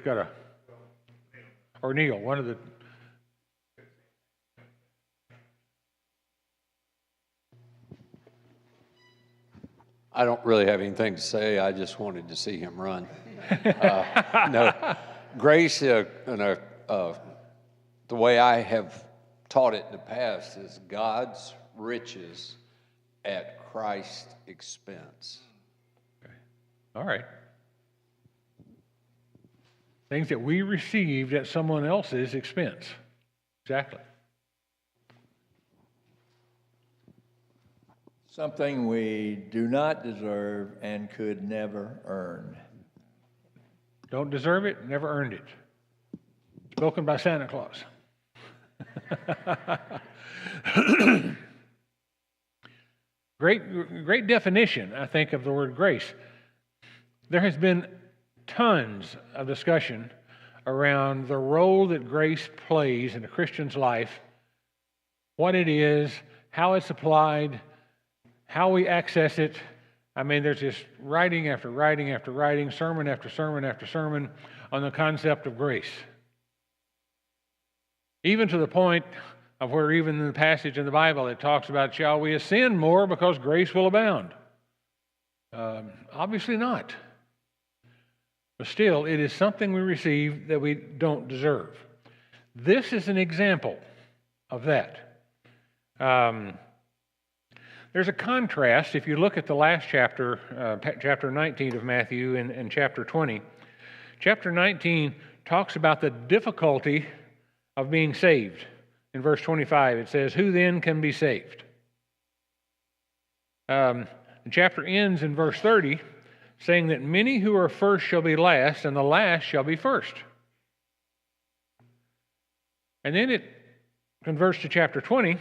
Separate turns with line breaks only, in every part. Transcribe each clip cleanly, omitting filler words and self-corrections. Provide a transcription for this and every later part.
got a, or Neil, one of the.
I don't really have anything to say. I just wanted to see him run. No, grace, the way I have taught it in the past is God's riches at Christ's expense.
Okay. All right. Things that we received at someone else's expense. Exactly.
Something we do not deserve and could never earn.
Don't deserve it, never earned it. Spoken by Santa Claus. Great definition, I think, of the word grace. There has been tons of discussion around the role that grace plays in a Christian's life, what it is, how it's applied, how we access it. I mean, there's just writing after writing after writing, sermon after sermon after sermon on the concept of grace. Even to the point of where even in the passage in the Bible it talks about, shall we ascend more because grace will abound? Obviously not. But still, it is something we receive that we don't deserve. This is an example of that. There's a contrast if you look at the last chapter, chapter 19 of Matthew and chapter 20. Chapter 19 talks about the difficulty of being saved. In verse 25, it says, who then can be saved? The chapter ends in verse 30, saying that many who are first shall be last, and the last shall be first. And then it converts to chapter 20,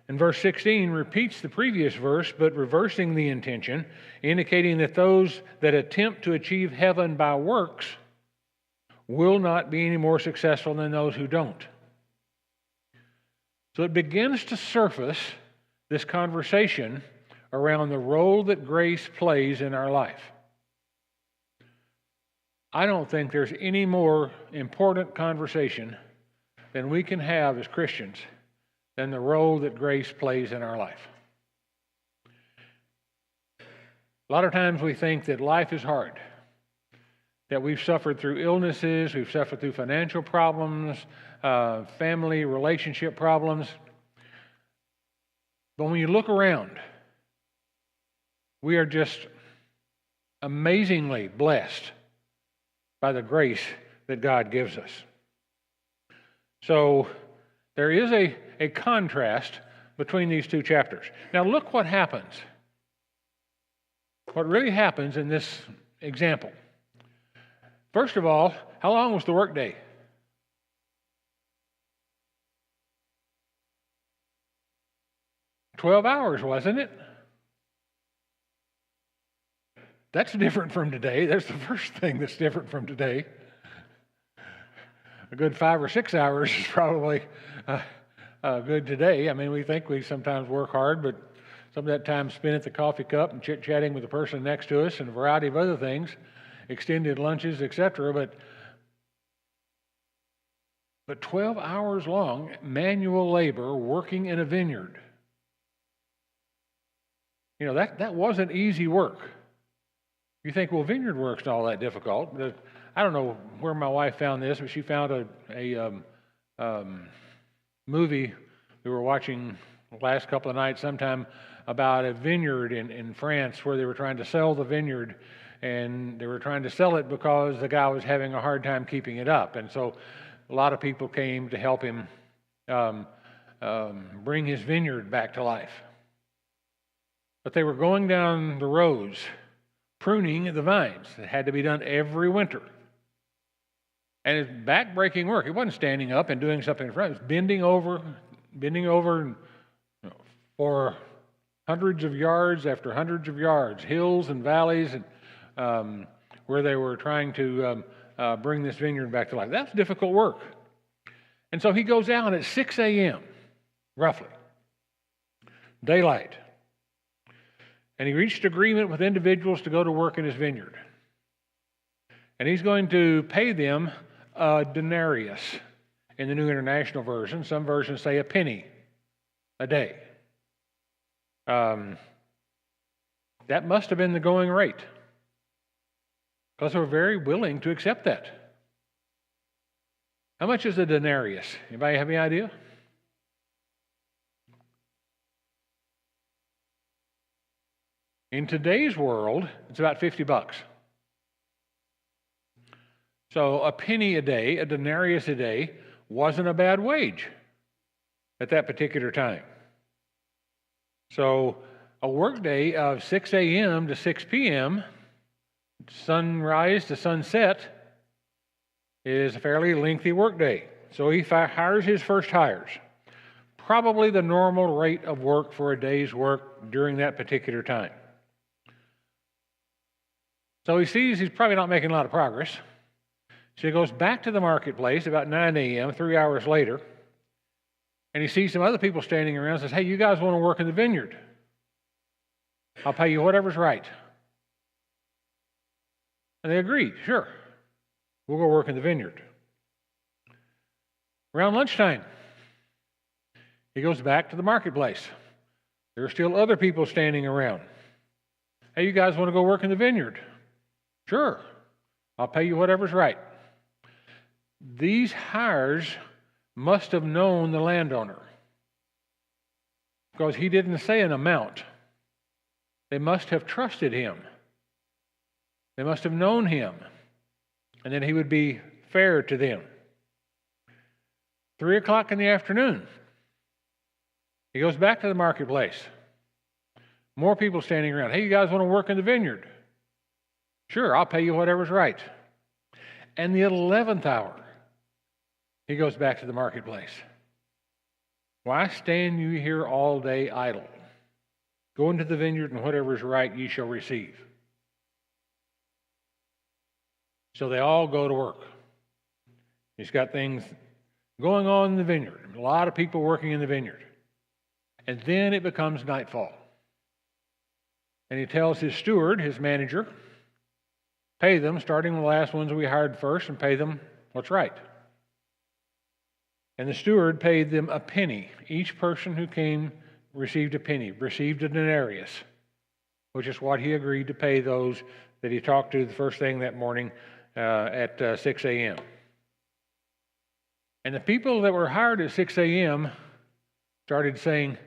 and verse 16 repeats the previous verse, but reversing the intention, indicating that those that attempt to achieve heaven by works will not be any more successful than those who don't. So it begins to surface this conversation around the role that grace plays in our life. I don't think there's any more important conversation than we can have as Christians than the role that grace plays in our life. A lot of times we think that life is hard, that we've suffered through illnesses, we've suffered through financial problems, family, relationship problems. But when you look around, we are just amazingly blessed by the grace that God gives us. So there is a contrast between these two chapters. Now look what happens. What really happens in this example. First of all, how long was the workday? $12 hours, wasn't it? That's different from today. That's the first thing that's different from today. A good 5 or 6 hours is probably good today. I mean, we think we sometimes work hard, but some of that time spent at the coffee cup and chit-chatting with the person next to us and a variety of other things, extended lunches, etc. But 12 hours long, manual labor, working in a vineyard. You know, that wasn't easy work. You think, well, vineyard work's not all that difficult. I don't know where my wife found this, but she found a movie we were watching the last couple of nights sometime about a vineyard in France where they were trying to sell the vineyard, and they were trying to sell it because the guy was having a hard time keeping it up. And so a lot of people came to help him bring his vineyard back to life. But they were going down the rows, pruning the vines. It had to be done every winter. And it's back-breaking work. It wasn't standing up and doing something in front. It was bending over for hundreds of yards after hundreds of yards, hills and valleys, and where they were trying to bring this vineyard back to life. That's difficult work. And so he goes out at 6 a.m., roughly, daylight. And he reached agreement with individuals to go to work in his vineyard. And he's going to pay them a denarius in the New International Version. Some versions say a penny a day. That must have been the going rate, because they were very willing to accept that. How much is a denarius? Anybody have any idea? In today's world, it's about $50. So a penny a day, a denarius a day, wasn't a bad wage at that particular time. So a workday of 6 a.m. to 6 p.m., sunrise to sunset, is a fairly lengthy workday. So he hires his first hires. Probably the normal rate of work for a day's work during that particular time. So he sees he's probably not making a lot of progress. So he goes back to the marketplace about 9 a.m., 3 hours later, and he sees some other people standing around and says, "Hey, you guys want to work in the vineyard? I'll pay you whatever's right." And they agreed, "Sure, we'll go work in the vineyard." Around lunchtime, he goes back to the marketplace. There are still other people standing around. "Hey, you guys want to go work in the vineyard?" "Sure, I'll pay you whatever's right." These hires must have known the landowner, because he didn't say an amount. They must have trusted him. They must have known him, and then he would be fair to them. 3 o'clock in the afternoon, he goes back to the marketplace. More people standing around. "Hey, you guys want to work in the vineyard?" "Sure, I'll pay you whatever's right." And the 11th hour, he goes back to the marketplace. "Why stand you here all day idle? Go into the vineyard, and whatever is right ye shall receive." So they all go to work. He's got things going on in the vineyard, a lot of people working in the vineyard. And then it becomes nightfall. And he tells his steward, his manager, pay them, starting with the last ones we hired first, and pay them what's right. And the steward paid them a penny. Each person who came received a penny, received a denarius, which is what he agreed to pay those that he talked to the first thing that morning at 6 a.m. And the people that were hired at 6 a.m. started saying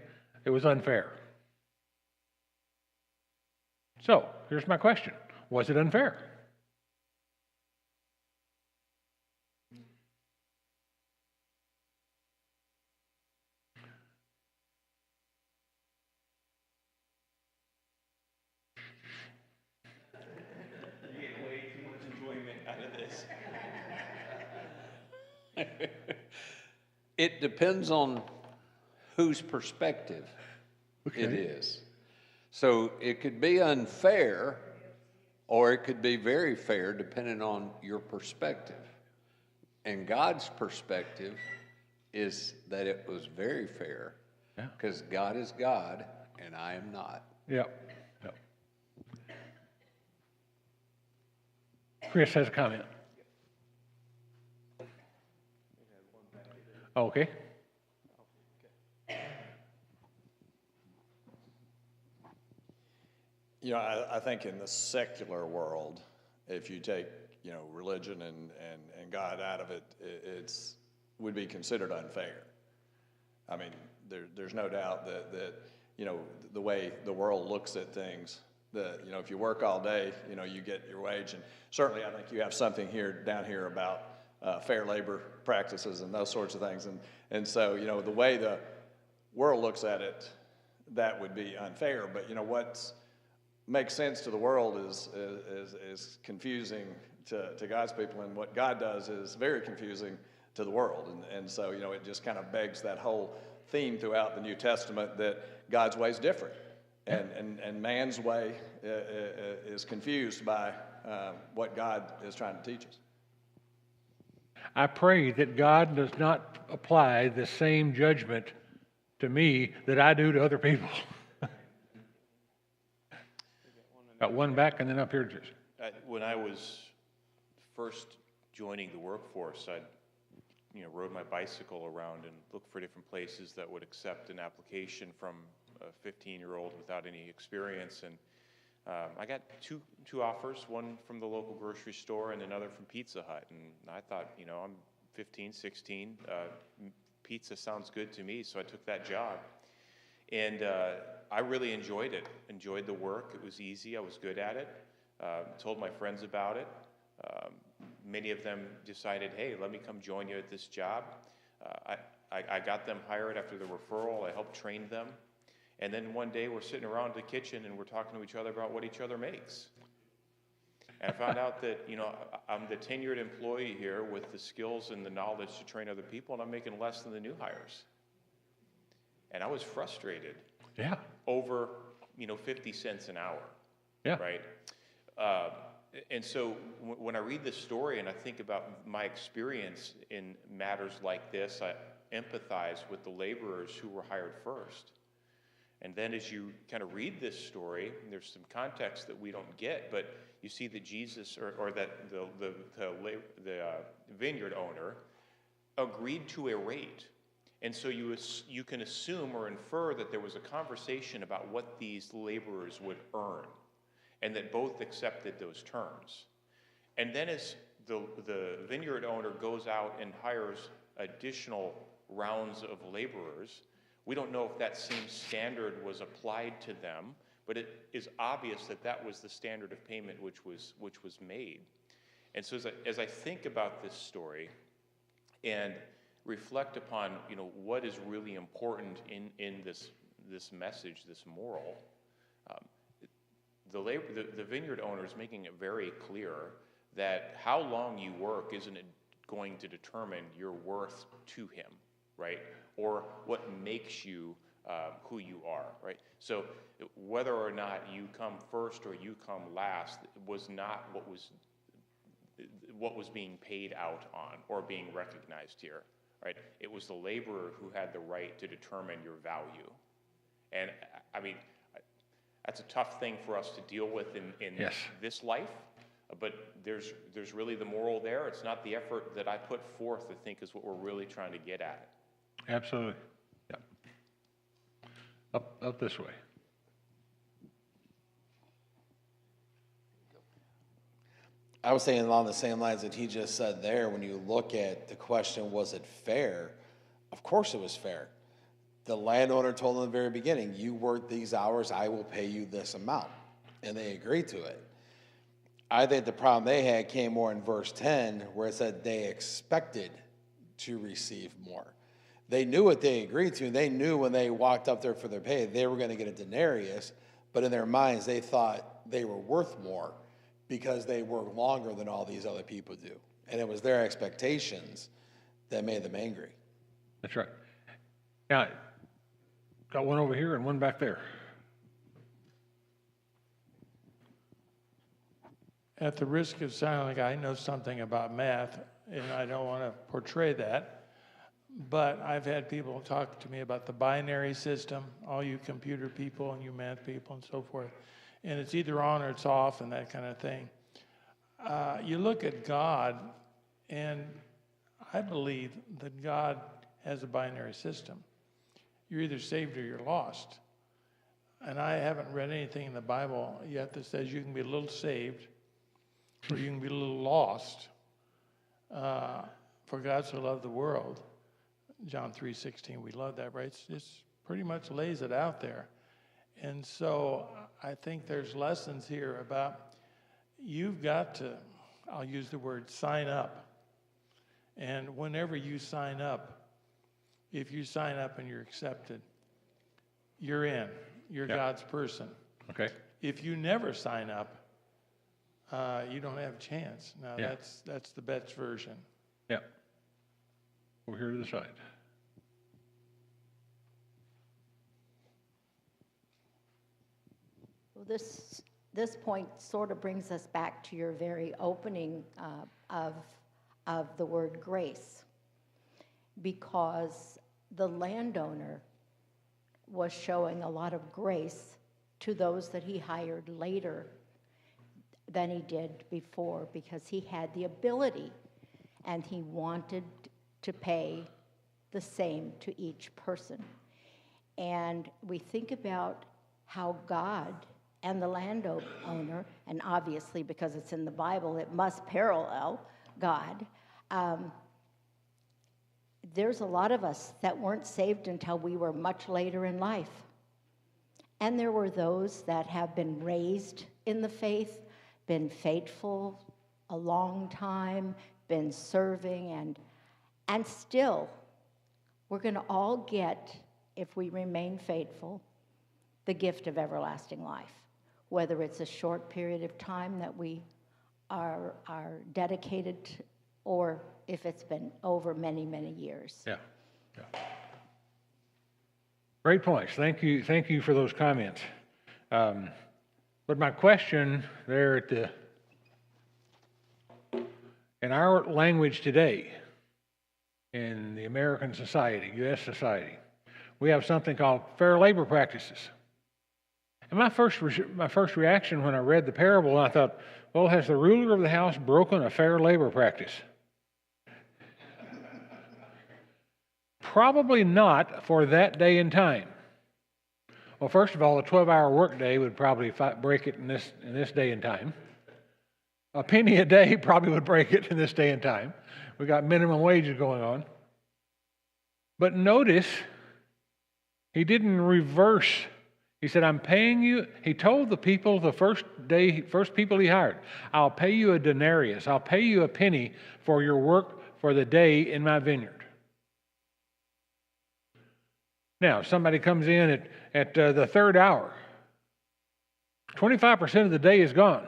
it was unfair. So, here's my question. Was it unfair?
It depends on whose perspective it is. So it could be unfair, or it could be very fair, depending on your perspective. And God's perspective is that it was very fair, because God is God and I am not.
Yep. Chris has a comment. Okay.
You know, I think in the secular world, if you take, religion and God out of it, it's would be considered unfair. I mean, there's no doubt that the way the world looks at things, that, if you work all day, you get your wage. And certainly I think you have something down here about fair labor practices and those sorts of things. And so, the way the world looks at it, that would be unfair. But, what makes sense to the world is confusing to God's people, and what God does is very confusing to the world. And so, it just kind of begs that whole theme throughout the New Testament that God's way is different. And man's way is confused by what God is trying to teach us.
I pray that God does not apply the same judgment to me that I do to other people. Got one back and then up here.
When I was first joining the workforce, I'd rode my bicycle around and looked for different places that would accept an application from a 15-year-old without any experience. And I got two offers, one from the local grocery store and another from Pizza Hut. And I thought, I'm 15, 16, pizza sounds good to me, so I took that job. And I really enjoyed it, enjoyed the work. It was easy, I was good at it. Told my friends about it. Many of them decided, hey, let me come join you at this job. I got them hired after the referral. I helped train them. And then one day we're sitting around the kitchen and we're talking to each other about what each other makes. And I found out that, I'm the tenured employee here with the skills and the knowledge to train other people, and I'm making less than the new hires. And I was frustrated.
Yeah.
Over, 50 cents an hour.
Yeah.
Right? And so when I read this story and I think about my experience in matters like this, I empathize with the laborers who were hired first. And then as you kind of read this story, there's some context that we don't get, but you see that Jesus, or that the vineyard owner agreed to a rate. And so you can assume or infer that there was a conversation about what these laborers would earn, and that both accepted those terms. And then as the vineyard owner goes out and hires additional rounds of laborers, we don't know if that same standard was applied to them, but it is obvious that that was the standard of payment which was made. And so as I think about this story and reflect upon what is really important in this message, this moral, the vineyard owner is making it very clear that how long you work isn't going to determine your worth to him, right? Or what makes you who you are, right? So whether or not you come first or you come last was not what was being paid out on or being recognized here, right? It was the laborer who had the right to determine your value. And I mean, that's a tough thing for us to deal with in
Yes.
this life, but there's really the moral there. It's not the effort that I put forth, I think, is what we're really trying to get at.
Absolutely. Yeah. Up this way.
I was saying along the same lines that he just said there, when you look at the question, was it fair? Of course it was fair. The landowner told them in the very beginning, you work these hours, I will pay you this amount. And they agreed to it. I think the problem they had came more in verse 10, where it said they expected to receive more. They knew what they agreed to. They knew when they walked up there for their pay, they were going to get a denarius, but in their minds, they thought they were worth more because they work longer than all these other people do. And it was their expectations that made them angry.
That's right. Now, got one over here and one back there.
At the risk of sounding like I know something about math, and I don't want to portray that, but I've had people talk to me about the binary system, all you computer people and you math people and so forth, and it's either on or it's off and that kind of thing. You look at God, and I believe that God has a binary system. You're either saved or you're lost. And I haven't read anything in the Bible yet that says you can be a little saved or you can be a little lost. For God so loved the world. John 3:16, we love that, right? It's pretty much lays it out there. And so I think there's lessons here about you've got to, I'll use the word, sign up. And whenever you sign up, if you sign up and you're accepted, you're in. You're God's person.
Okay.
If you never sign up, you don't have a chance. Now, that's the Betts version.
Yeah. Over here to the side.
Well, this point sort of brings us back to your very opening of the word grace, because the landowner was showing a lot of grace to those that he hired later. than he did before because he had the ability and he wanted to pay the same to each person. And we think about how God and the landowner, and obviously because it's in the Bible, it must parallel God. There's a lot of us that weren't saved until we were much later in life. And there were those that have been raised in the faith, been faithful a long time, been serving, and still, we're going to all get, if we remain faithful, the gift of everlasting life. Whether it's a short period of time that we are dedicated to, or if it's been over many, many years.
Yeah. Great points. Thank you for those comments. But my question there in our language today, in the American society, U.S. society, we have something called fair labor practices. And my first reaction when I read the parable, I thought, well, has the ruler of the house broken a fair labor practice? Probably not for that day and time. Well, first of all, a 12-hour workday would probably break it in this day and time. A penny a day probably would break it in this day and time. We got minimum wages going on. But notice, he didn't reverse. He said, I'm paying you. He told the people the first people he hired, I'll pay you a denarius. I'll pay you a penny for your work for the day in my vineyard. Now, if somebody comes in at the third hour, 25% of the day is gone.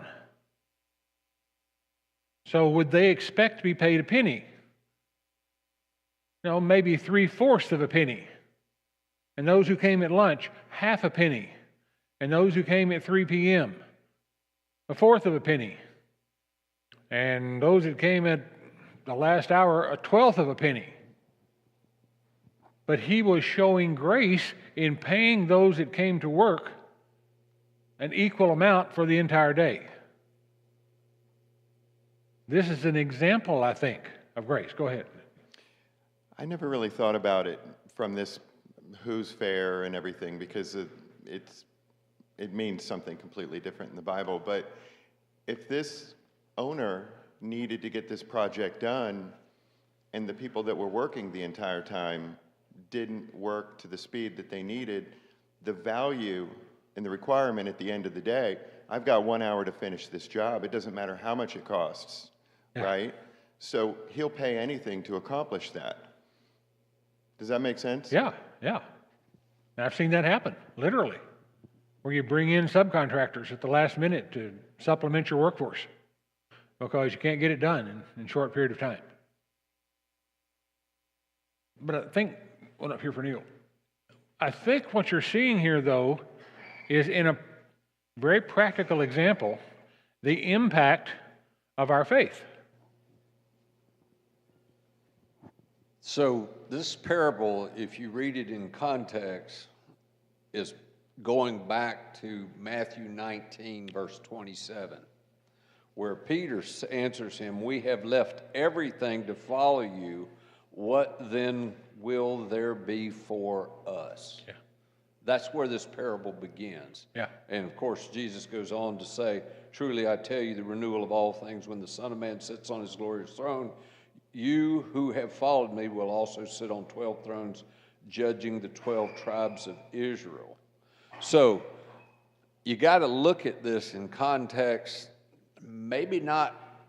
So would they expect to be paid a penny? No, maybe 3/4 of a penny. And those who came at lunch, half a penny. And those who came at 3 p.m., 1/4 of a penny. And those that came at the last hour, 1/12 of a penny. But he was showing grace in paying those that came to work an equal amount for the entire day. This is an example, I think, of grace. Go ahead.
I never really thought about it from this who's fair and everything, because it means something completely different in the Bible. But if this owner needed to get this project done and the people that were working the entire time didn't work to the speed that they needed, the value and the requirement at the end of the day, I've got 1 hour to finish this job. It doesn't matter how much it costs, right? So he'll pay anything to accomplish that. Does that make sense?
Yeah. I've seen that happen, literally, where you bring in subcontractors at the last minute to supplement your workforce because you can't get it done in a short period of time. But I think, well, up here for Neil, I think what you're seeing here, though, is in a very practical example, the impact of our faith.
So this parable, if you read it in context, is going back to Matthew 19, verse 27, where Peter answers him, we have left everything to follow you. What then will there be for us?
Yeah.
That's where this parable begins.
Yeah.
And of course, Jesus goes on to say, truly I tell you, the renewal of all things, when the Son of Man sits on his glorious throne, you who have followed me will also sit on 12 thrones, judging the 12 tribes of Israel. So you got to look at this in context, maybe not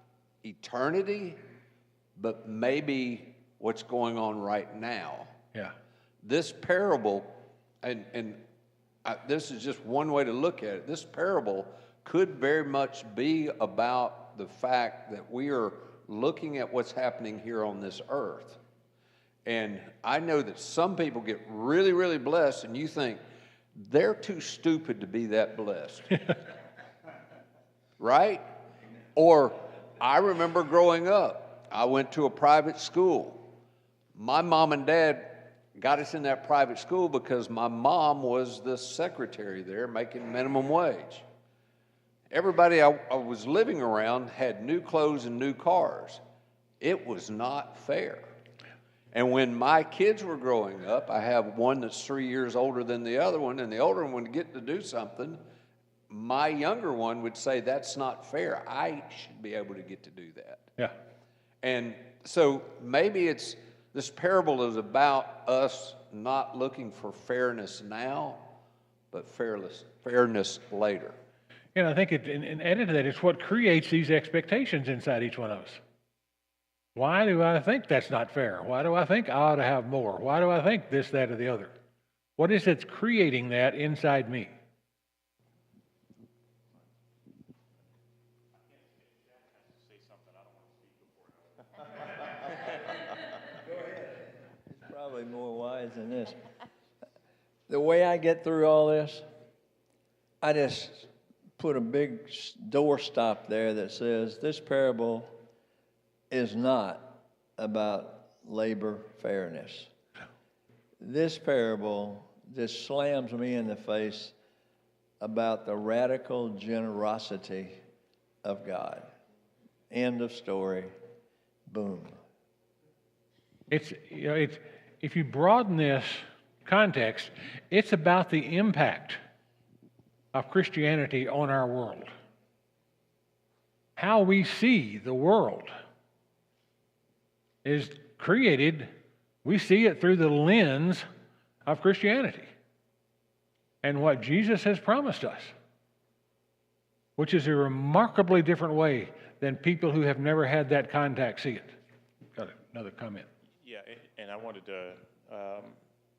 eternity, but maybe what's going on right now.
Yeah.
This parable, this is just one way to look at it. This parable could very much be about the fact that we are looking at what's happening here on this earth. And I know that some people get really, really blessed, and you think they're too stupid to be that blessed. Right? Or I remember growing up, I went to a private school. My mom and dad got us in that private school because my mom was the secretary there making minimum wage. Everybody I was living around had new clothes and new cars. It was not fair. And when my kids were growing up, I have one that's 3 years older than the other one, and the older one would get to do something. My younger one would say, that's not fair. I should be able to get to do that.
Yeah.
And so maybe this parable is about us not looking for fairness now, but fairness later.
And I think and added to that, it's what creates these expectations inside each one of us. Why do I think that's not fair? Why do I think I ought to have more? Why do I think this, that, or the other? What is it that's creating that inside me?
Probably more wise than this. The way I get through all this, I just put a big doorstop there that says this parable is not about labor fairness. This parable just slams me in the face about the radical generosity of God. End of story. Boom.
It's if you broaden this context, it's about the impact of Christianity on our world. How we see the world is created, we see it through the lens of Christianity and what Jesus has promised us, which is a remarkably different way than people who have never had that contact see it. Got another comment.
Yeah, and I wanted to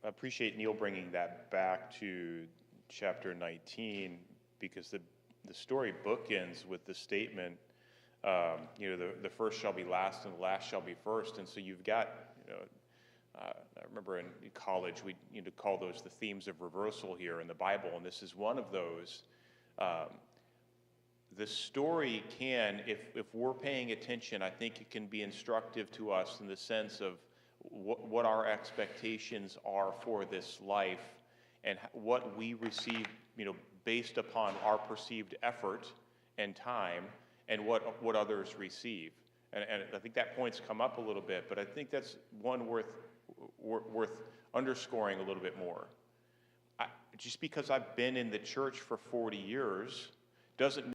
appreciate Neil bringing that back to chapter 19, because the story bookends with the statement, the first shall be last and the last shall be first. And so you've got, I remember in college we call those the themes of reversal here in the Bible, and this is one of those. The story can, if we're paying attention, I think it can be instructive to us in the sense of what our expectations are for this life and what we receive, based upon our perceived effort and time, and what others receive. And I think that point's come up a little bit, but I think that's one worth underscoring a little bit more. Just because I've been in the church for 40 years doesn't